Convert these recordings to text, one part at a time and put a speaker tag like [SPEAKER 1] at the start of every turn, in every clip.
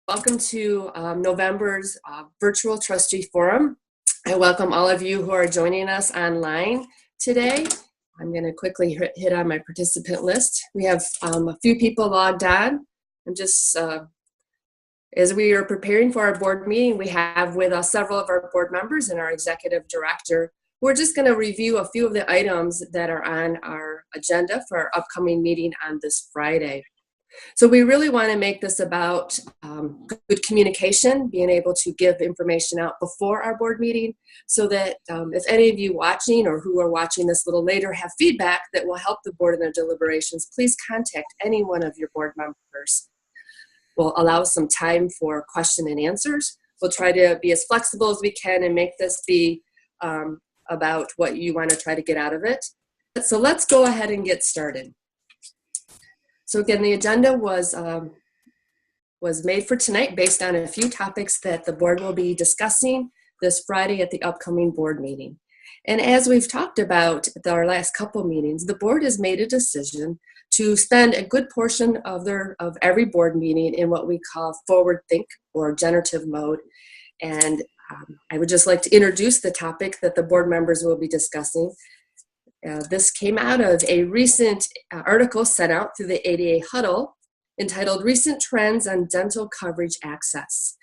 [SPEAKER 1] Welcome to November's virtual trustee forum. I welcome all of you who are joining us online today. I'm going to quickly hit on my participant list. We have a few people logged on. I'm just, as we are preparing for our board meeting, we have with us several of our board members and our executive director. We're just going to review a few of the items that are on our agenda for our upcoming meeting on this Friday. So we really want to make this about good communication, being able to give information out before our board meeting so that if any of you watching or who are watching this a little later have feedback that will help the board in their deliberations, please contact any one of your board members. We'll allow some time for question and answers. We'll try to be as flexible as we can and make this be about what you want to try to get out of it. So let's go ahead and get started. So again, the agenda was made for tonight based on a few topics that the board will be discussing this Friday at the upcoming board meeting. And as we've talked about at our last couple meetings, the board has made a decision to spend a good portion of every board meeting in what we call forward think or generative mode. And I would just like to introduce the topic that the board members will be discussing. This came out of a recent article sent out through the ADA Huddle entitled Recent Trends on Dental Coverage Access.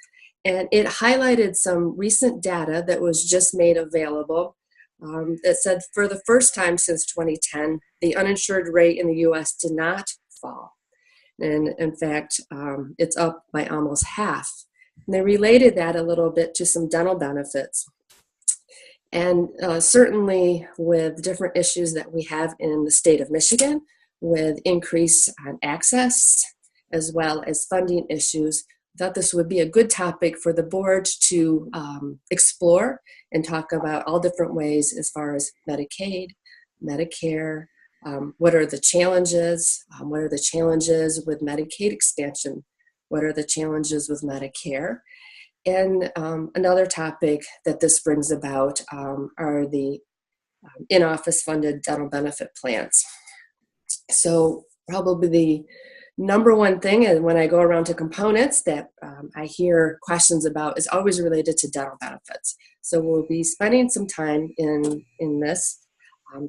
[SPEAKER 1] And it highlighted some recent data that was just made available that said for the first time since 2010, the uninsured rate in the US did not fall. And in fact, it's up by almost half. And they related that a little bit to some dental benefits. And certainly with different issues that we have in the state of Michigan with increase on access as well as funding issues, I thought this would be a good topic for the board to explore and talk about all different ways as far as Medicaid, Medicare, what are the challenges, what are the challenges with Medicaid expansion, what are the challenges with Medicare. And another topic that this brings about are the in-office funded dental benefit plans. So probably the number one thing, and when I go around to components that I hear questions about, is always related to dental benefits. So we'll be spending some time in this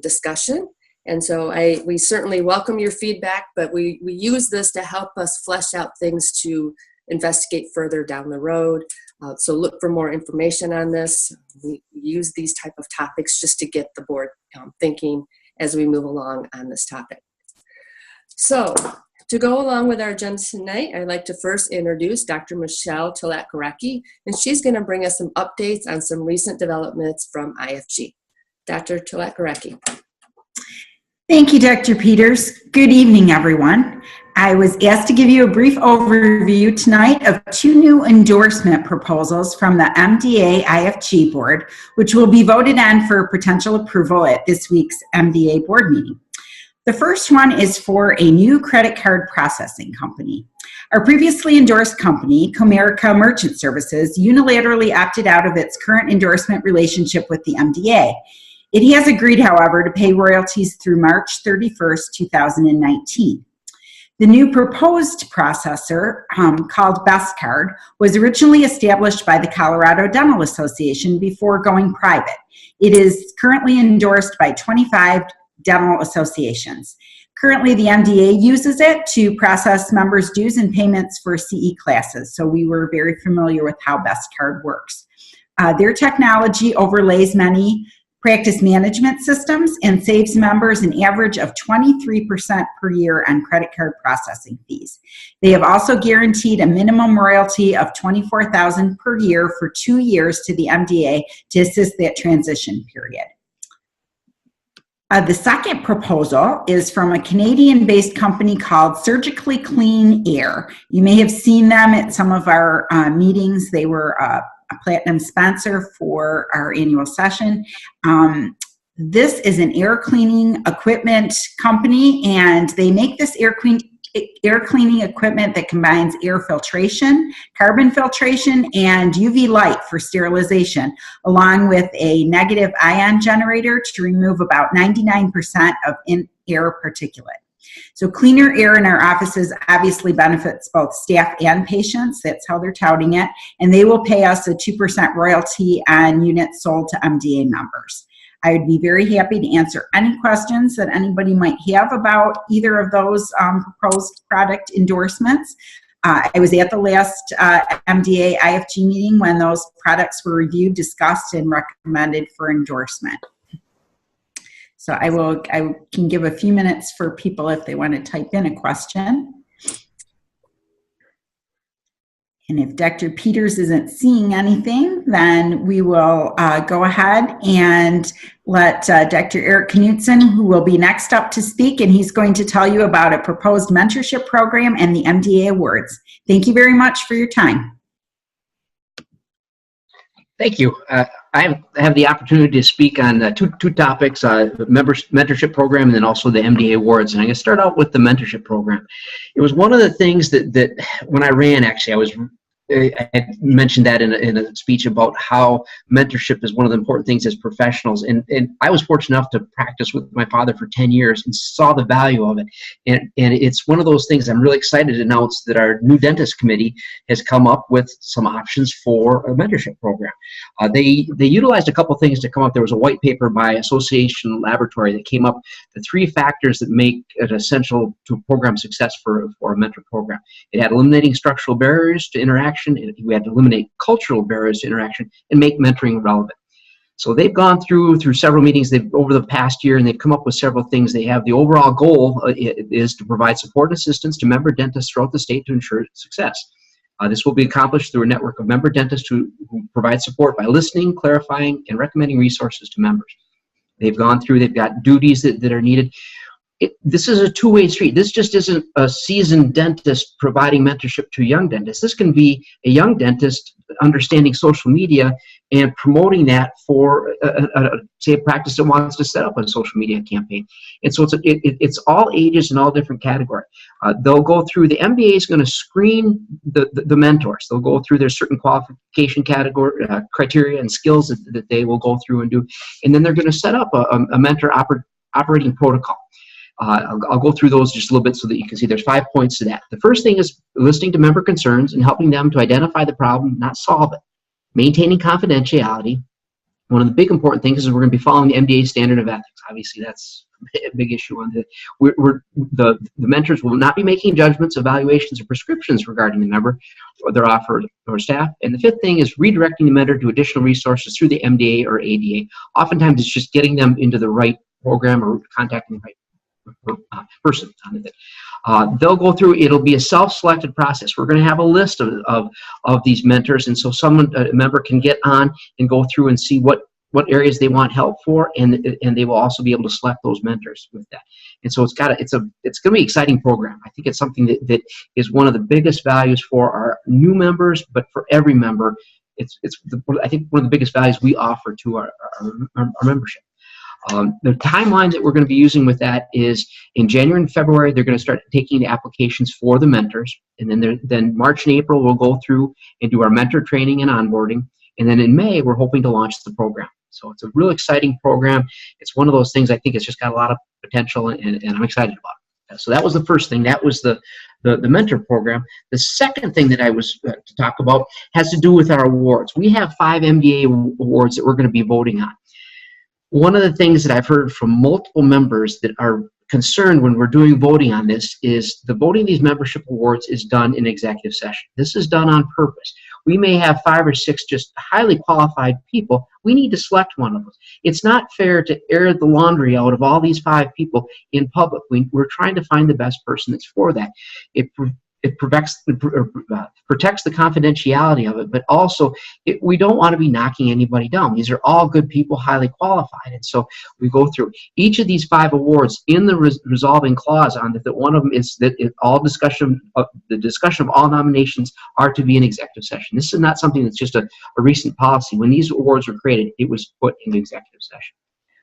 [SPEAKER 1] discussion. And so we certainly welcome your feedback, but we use this to help us flesh out things to investigate further down the road. So look for more information on this. We use these type of topics just to get the board thinking as we move along on this topic. So to go along with our agenda tonight, I'd like to first introduce Dr. Michelle Telek-Gorecki, and she's going to bring us some updates on some recent developments from IFG. Dr. Telek-Gorecki.
[SPEAKER 2] Thank you, Dr. Peters. Good evening, everyone. I was asked to give you a brief overview tonight of two new endorsement proposals from the MDA IFG board, which will be voted on for potential approval at this week's MDA board meeting. The first one is for a new credit card processing company. Our previously endorsed company, Comerica Merchant Services, unilaterally opted out of its current endorsement relationship with the MDA. It has agreed, however, to pay royalties through March 31st, 2019. The new proposed processor, called BestCard, was originally established by the Colorado Dental Association before going private. It is currently endorsed by 25 dental associations. Currently, the MDA uses it to process members' dues and payments for CE classes, so we were very familiar with how BestCard works. Their technology overlays many practice management systems and saves members an average of 23% per year on credit card processing fees. They have also guaranteed a minimum royalty of $24,000 per year for 2 years to the MDA to assist that transition period. The second proposal is from a Canadian-based company called Surgically Clean Air. You may have seen them at some of our meetings. They were a platinum sponsor for our annual session. This is an air cleaning equipment company, and they make this air cleaning equipment that combines air filtration, carbon filtration, and UV light for sterilization, along with a negative ion generator to remove about 99% of in-air particulate. So cleaner air in our offices obviously benefits both staff and patients. That's how they're touting it. And they will pay us a 2% royalty on units sold to MDA members. I would be very happy to answer any questions that anybody might have about either of those proposed product endorsements. I was at the last MDA IFG meeting when those products were reviewed, discussed, and recommended for endorsement. So I can give a few minutes for people if they want to type in a question. And if Dr. Peters isn't seeing anything, then we will go ahead and let Dr. Eric Knudsen, who will be next up to speak, and he's going to tell you about a proposed mentorship program and the MDA Awards. Thank you very much for your time.
[SPEAKER 3] Thank you. I have the opportunity to speak on two topics, mentorship program and then also the MDA Awards. And I'm going to start out with the mentorship program. It was one of the things that when I ran, actually, I had mentioned that in a speech about how mentorship is one of the important things as professionals. And I was fortunate enough to practice with my father for 10 years and saw the value of it. And it's one of those things I'm really excited to announce that our new dentist committee has come up with some options for a mentorship program. They utilized a couple things to come up. There was a white paper by Association Laboratory that came up the 3 factors that make it essential to program success for a mentor program. It had eliminating structural barriers to interaction. We had to eliminate cultural barriers to interaction and make mentoring relevant. So they've gone through several meetings over the past year, and they've come up with several things. They have the overall goal is to provide support and assistance to member dentists throughout the state to ensure success. This will be accomplished through a network of member dentists who provide support by listening, clarifying, and recommending resources to members. They've gone through, they've got duties that are needed. This is a two-way street. This just isn't a seasoned dentist providing mentorship to a young dentist. This can be a young dentist understanding social media and promoting that for, say, a practice that wants to set up a social media campaign. And so it's all ages and all different categories. They'll go through, the MBA is going to screen the mentors. They'll go through their certain qualification category, criteria and skills that they will go through and do. And then they're going to set up a mentor operating protocol. I'll go through those just a little bit so that you can see there's 5 points to that. The first thing is listening to member concerns and helping them to identify the problem, not solve it. Maintaining confidentiality. One of the big important things is we're going to be following the MDA standard of ethics. Obviously, that's a big issue on the mentors will not be making judgments, evaluations, or prescriptions regarding the member or their offer or staff. And the 5th thing is redirecting the mentor to additional resources through the MDA or ADA. Oftentimes, it's just getting them into the right program or contacting the right person. They'll go through, it'll be a self-selected process. We're going to have a list of these mentors, and so a member can get on and go through and see what areas they want help for, and they will also be able to select those mentors with that. And so it's going to be an exciting program. I think it's something that is one of the biggest values for our new members, but for every member, I think one of the biggest values we offer to our membership. The timeline that we're going to be using with that is in January and February, they're going to start taking the applications for the mentors. And then March and April, we'll go through and do our mentor training and onboarding. And then in May, we're hoping to launch the program. So it's a real exciting program. It's one of those things I think it's just got a lot of potential, and I'm excited about it. So that was the first thing. That was the mentor program. The second thing that I was to talk about has to do with our awards. We have 5 MDA awards that we're going to be voting on. One of the things that I've heard from multiple members that are concerned when we're doing voting on this is the voting of these membership awards is done in executive session. This is done on purpose. We may have 5 or 6 just highly qualified people. We need to select one of them. It's not fair to air the laundry out of all these 5 people in public. We're trying to find the best person that's for that. It protects the confidentiality of it, but also we don't want to be knocking anybody down. These are all good people, highly qualified, and so we go through each of these 5 awards in the resolving clause on that one of them is that the discussion of all nominations are to be in executive session. This is not something that's just a recent policy. When these awards were created, it was put in executive session.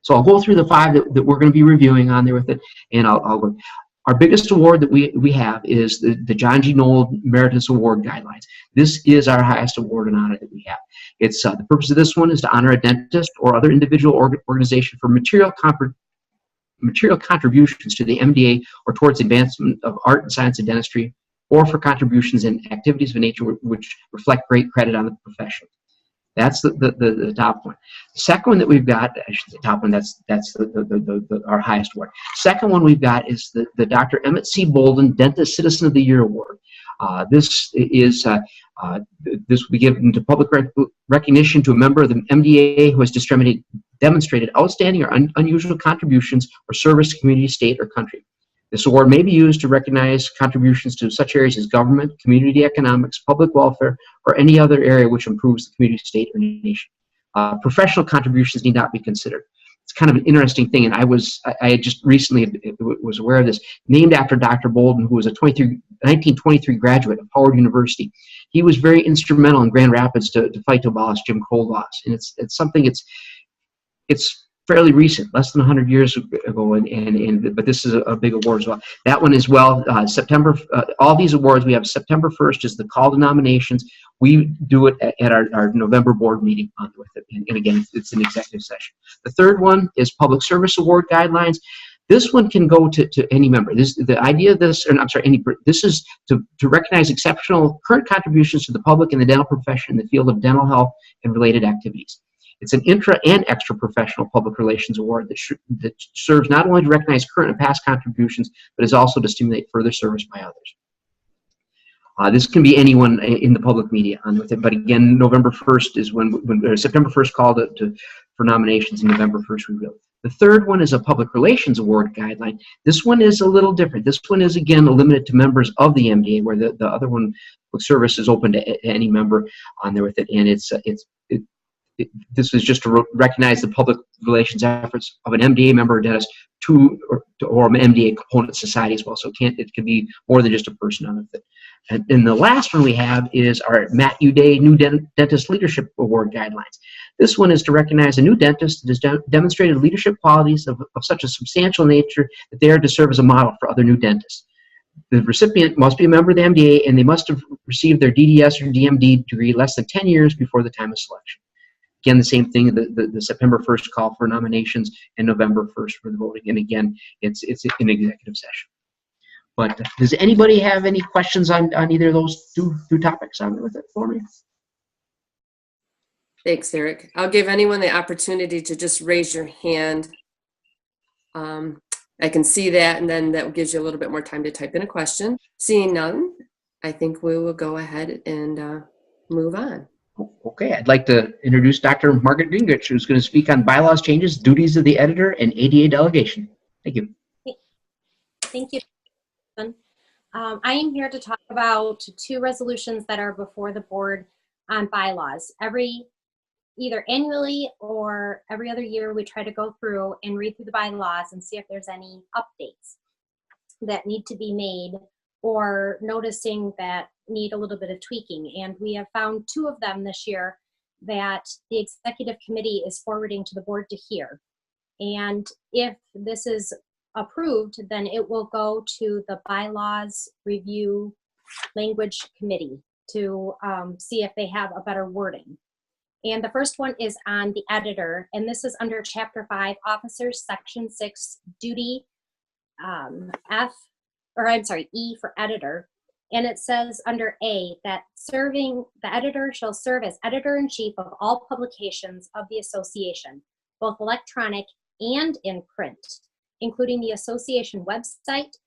[SPEAKER 3] So I'll go through the 5 that we're going to be reviewing on there with it, and I'll go. Our biggest award that we have is the John G. Knoll Emeritus Award Guidelines. This is our highest award and honor that we have. It's the purpose of this one is to honor a dentist or other individual organization for material material contributions to the MDA or towards advancement of art and science and dentistry, or for contributions in activities of nature which reflect great credit on the profession. That's the top one. The second one that we've got, actually the top one, that's our highest award. Second one we've got is the Dr. Emmett C. Bolden Dentist Citizen of the Year Award. This will be given to public recognition to a member of the MDA who has demonstrated outstanding or unusual contributions or service to community, state, or country. This award may be used to recognize contributions to such areas as government, community economics, public welfare, or any other area which improves the community, state, or nation. Professional contributions need not be considered. It's kind of an interesting thing, and I had just recently was aware of this. Named after Dr. Bolden, who was a 1923 graduate of Howard University. He was very instrumental in Grand Rapids to fight to abolish Jim Crow laws, and it's something it's fairly recent, less than 100 years ago, but this is a big award as well. That one as well, September, all these awards, we have September 1st is the call to nominations. We do it at our November board meeting with it, and again, it's an executive session. The third one is Public Service Award Guidelines. This one can go to any member. The idea of this, or I'm sorry, this is to recognize exceptional current contributions to the public and the dental profession in the field of dental health and related activities. It's an intra and extra professional public relations award that serves not only to recognize current and past contributions, but is also to stimulate further service by others. This can be anyone in the public media on with it, but again, November 1st is when September 1st called for nominations, and November 1st we will. The third one is a public relations award guideline. This one is a little different. This one is again limited to members of the MDA, where the other one, public service, is open to any member on there with it, and this is just to recognize the public relations efforts of an MDA member or dentist or an MDA component society as well. So it can be more than just a person on it. And then the last one we have is our Matt Uday New Dentist Leadership Award Guidelines. This one is to recognize a new dentist that has demonstrated leadership qualities of such a substantial nature that they are to serve as a model for other new dentists. The recipient must be a member of the MDA, and they must have received their DDS or DMD degree less than 10 years before the time of selection. Again, the same thing, the September 1st call for nominations and November 1st for the voting. And again, it's an executive session. But does anybody have any questions on either of those two topics on with it for me?
[SPEAKER 1] Thanks, Eric. I'll give anyone the opportunity to just raise your hand. I can see that, and then that gives you a little bit more time to type in a question. Seeing none, I think we will go ahead and move on.
[SPEAKER 3] Okay, I'd like to introduce Dr. Margaret Gingrich, who's going to speak on bylaws changes, duties of the editor, and ADA delegation. Thank you.
[SPEAKER 4] Thank you. I am here to talk about two resolutions that are before the board on bylaws. Either annually or every other year, we try to go through and read through the bylaws and see if there's any updates that need to be made or noticing that need a little bit of tweaking. And we have found two of them this year that the executive committee is forwarding to the board to hear. And if this is approved, then it will go to the bylaws review language committee to see if they have a better wording. And the first one is on the editor, and this is under Chapter 5, Officers, Section 6, Duty, E for editor. And it says under A that the editor shall serve as editor-in-chief of all publications of the association, both electronic and in print, including the association website,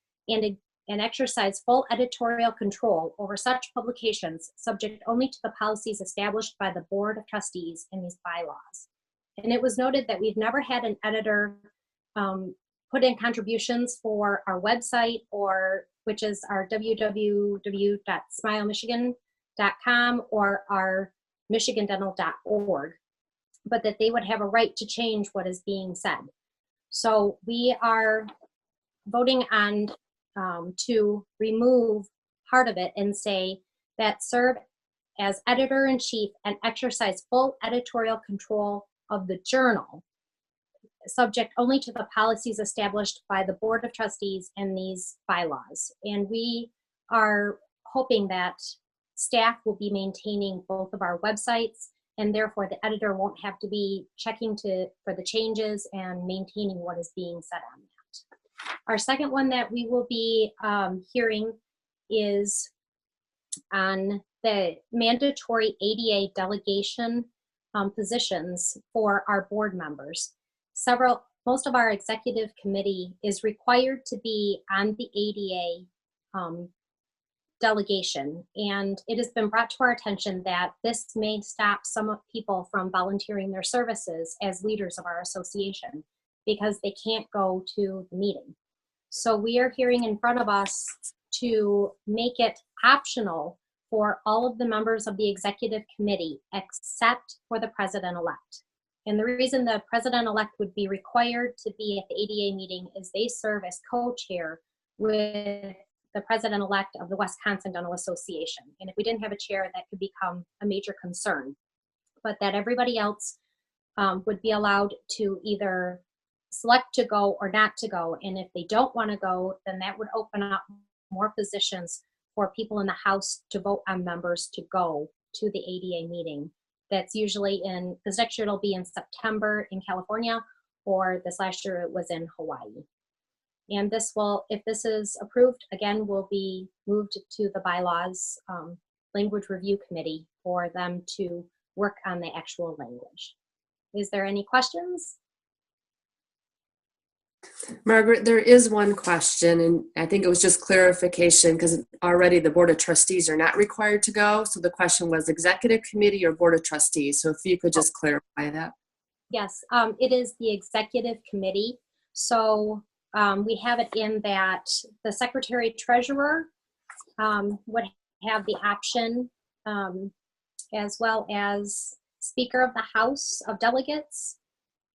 [SPEAKER 4] and exercise full editorial control over such publications, subject only to the policies established by the Board of Trustees in these bylaws. And it was noted that we've never had an editor put in contributions for our website, which is our www.smilemichigan.com or our michigandental.org, but that they would have a right to change what is being said. So we are voting on to remove part of it and say that serve as editor-in-chief and exercise full editorial control of the journal, subject only to the policies established by the Board of Trustees and these bylaws. And we are hoping that staff will be maintaining both of our websites, and therefore the editor won't have to be checking for the changes and maintaining what is being said on that. Our second one that we will be hearing is on the mandatory ADA delegation positions for our board members. Most of our executive committee is required to be on the ADA delegation, and it has been brought to our attention that this may stop some people from volunteering their services as leaders of our association because they can't go to the meeting. So we are hearing in front of us to make it optional for all of the members of the executive committee except for the president-elect. And the reason the president-elect would be required to be at the ADA meeting is they serve as co-chair with the president-elect of the Wisconsin Dental Association. And if we didn't have a chair, that could become a major concern. But that everybody else would be allowed to either select to go or not to go. And if they don't want to go, then that would open up more positions for people in the House to vote on members to go to the ADA meeting. That's usually this next year it'll be in September in California, or this last year it was in Hawaii. And this will, if this is approved, again, will be moved to the bylaws language review committee for them to work on the actual language. Is there any questions?
[SPEAKER 1] Margaret, there is one question, and I think it was just clarification because already the Board of Trustees are not required to go. So the question was executive committee or Board of Trustees. So if you could just clarify that.
[SPEAKER 4] Yes, it is the executive committee. So we have it in that the secretary treasurer would have the option, as well as Speaker of the House of Delegates,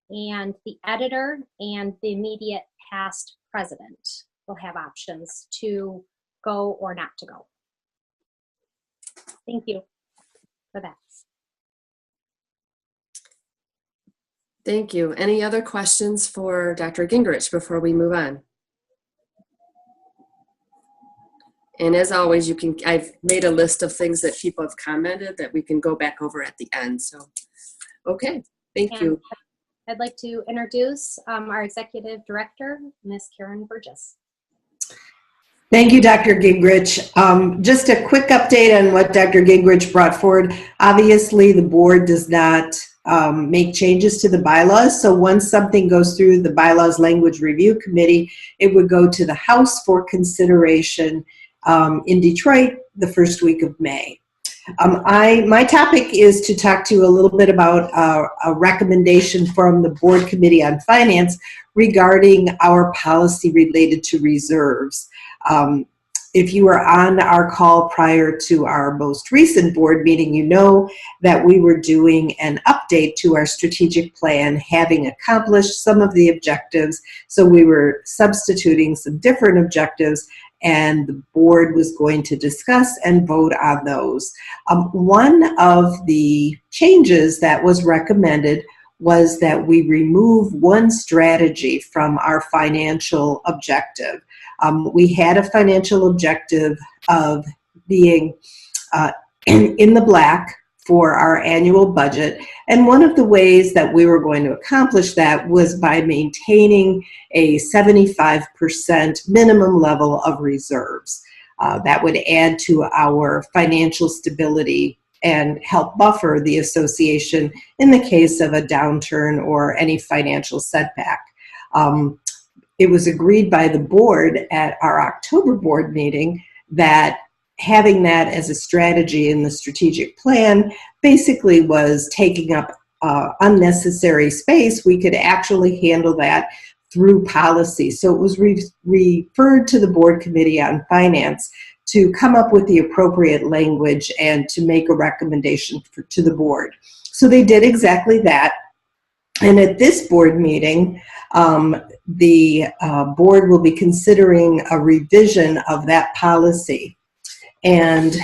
[SPEAKER 4] and the editor and the immediate past president will have options to go or not to go. Thank you for that.
[SPEAKER 1] Thank you. Any other questions for Dr. Gingrich before we move on? And as always, I've made a list of things that people have commented that we can go back over at the end. So, okay, thank you.
[SPEAKER 4] I'd like to introduce our Executive Director, Ms. Karen Burgess.
[SPEAKER 5] Thank you, Dr. Gingrich. Just a quick update on what Dr. Gingrich brought forward. Obviously, the board does not make changes to the bylaws. So once something goes through the bylaws language review committee, it would go to the House for consideration in Detroit the first week of May. My topic is to talk to you a little bit about a recommendation from the Board Committee on Finance regarding our policy related to reserves. If you were on our call prior to our most recent board meeting, you know that we were doing an update to our strategic plan, having accomplished some of the objectives. So we were substituting some different objectives, and the board was going to discuss and vote on those. One of the changes that was recommended was that we remove one strategy from our financial objective. We had a financial objective of being in the black for our annual budget, and one of the ways that we were going to accomplish that was by maintaining a 75% minimum level of reserves. That would add to our financial stability and help buffer the association in the case of a downturn or any financial setback. It was agreed by the board at our October board meeting that having that as a strategy in the strategic plan basically was taking up unnecessary space. We could actually handle that through policy. So it was referred to the Board Committee on Finance to come up with the appropriate language and to make a recommendation to the board. So they did exactly that. And at this board meeting, the board will be considering a revision of that policy. And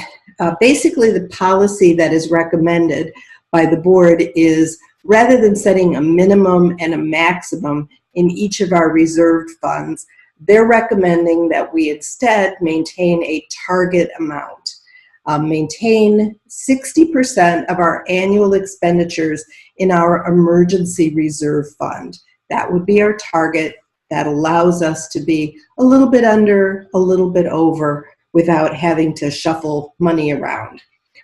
[SPEAKER 5] basically the policy that is recommended by the board is, rather than setting a minimum and a maximum in each of our reserved funds, they're recommending that we instead maintain a target amount. Maintain 60% of our annual expenditures in our emergency reserve fund. That would be our target. that allows us to be a little bit under, a little bit over without having to shuffle money around.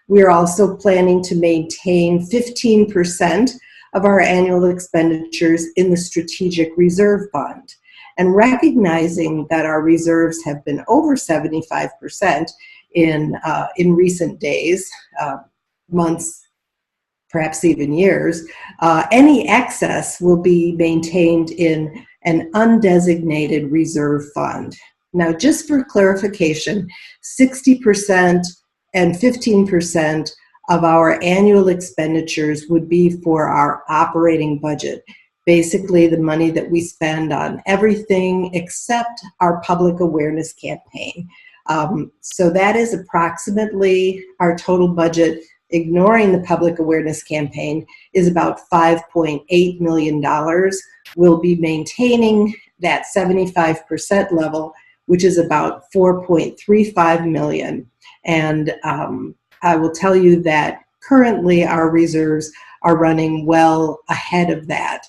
[SPEAKER 5] We're also planning to maintain 15% of our annual expenditures in the Strategic Reserve Fund. And recognizing that our reserves have been over 75% in recent days, months, perhaps even years, any excess will be maintained in an undesignated reserve fund. Now, just for clarification, 60% and 15% of our annual expenditures would be for our operating budget, basically the money that we spend on everything except our public awareness campaign. So that is approximately our total budget, ignoring the public awareness campaign, is about $5.8 million. We'll be maintaining that 75% level, which is about $4.35 million. And I will tell you that currently our reserves are running well ahead of that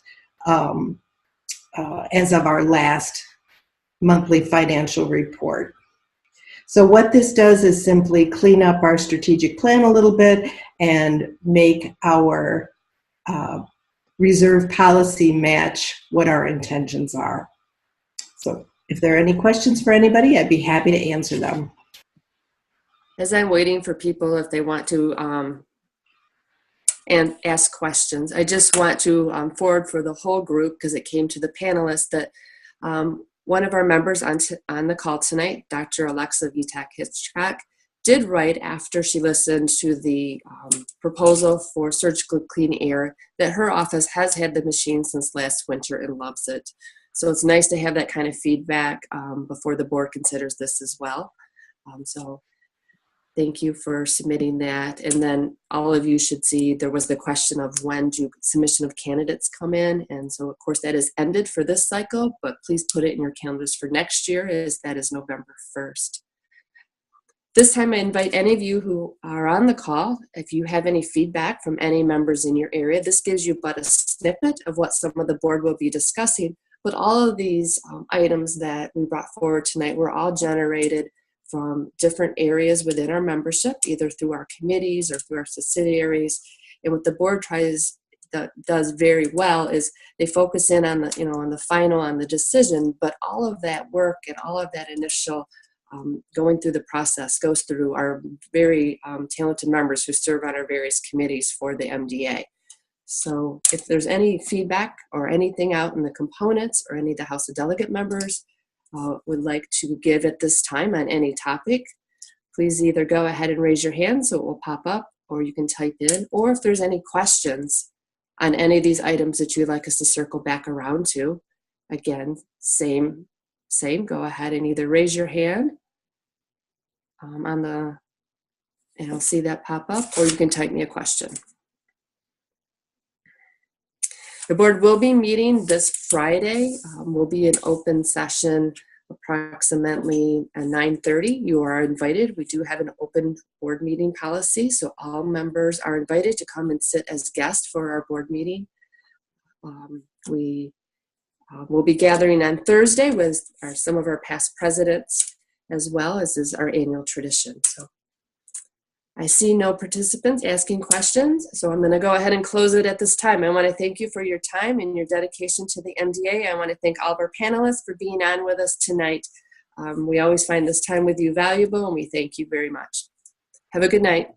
[SPEAKER 5] as of our last monthly financial report. So what this does is simply clean up our strategic plan a little bit and make our reserve policy match what our intentions are. So if there are any questions for anybody, I'd be happy to answer them.
[SPEAKER 1] As I'm waiting for people, if they want to and ask questions, I just want to forward for the whole group, because it came to the panelists, that one of our members on the call tonight, Dr. Alexa Vitak-Hitchcock, did write after she listened to the proposal for surgical clean air that her office has had the machine since last winter and loves it. So it's nice to have that kind of feedback before the board considers this as well. So thank you for submitting that. And then all of you should see there was the question of when do submission of candidates come in. And so of course that is ended for this cycle, but please put it in your calendars for next year, as that is November 1st. This time I invite any of you who are on the call, if you have any feedback from any members in your area, this gives you but a snippet of what some of the board will be discussing. But all of these items that we brought forward tonight were all generated from different areas within our membership, either through our committees or through our subsidiaries. And what the board does very well is they focus in on the, on the final, on the decision, but all of that work and all of that initial going through the process goes through our very talented members who serve on our various committees for the MDA. So if there's any feedback or anything out in the components or any of the House of Delegate members would like to give at this time on any topic, please either go ahead and raise your hand so it will pop up, or you can type in, or if there's any questions on any of these items that you'd like us to circle back around to, again, same, go ahead and either raise your hand and I'll see that pop up, or you can type me a question. The board will be meeting this Friday. Will be an open session approximately at 9:30. You are invited. We do have an open board meeting policy, so all members are invited to come and sit as guests for our board meeting. We will be gathering on Thursday with some of our past presidents, as well as is our annual tradition. So I see no participants asking questions, so I'm going to go ahead and close it at this time. I want to thank you for your time and your dedication to the MDA. I want to thank all of our panelists for being on with us tonight. We always find this time with you valuable, and we thank you very much. Have a good night.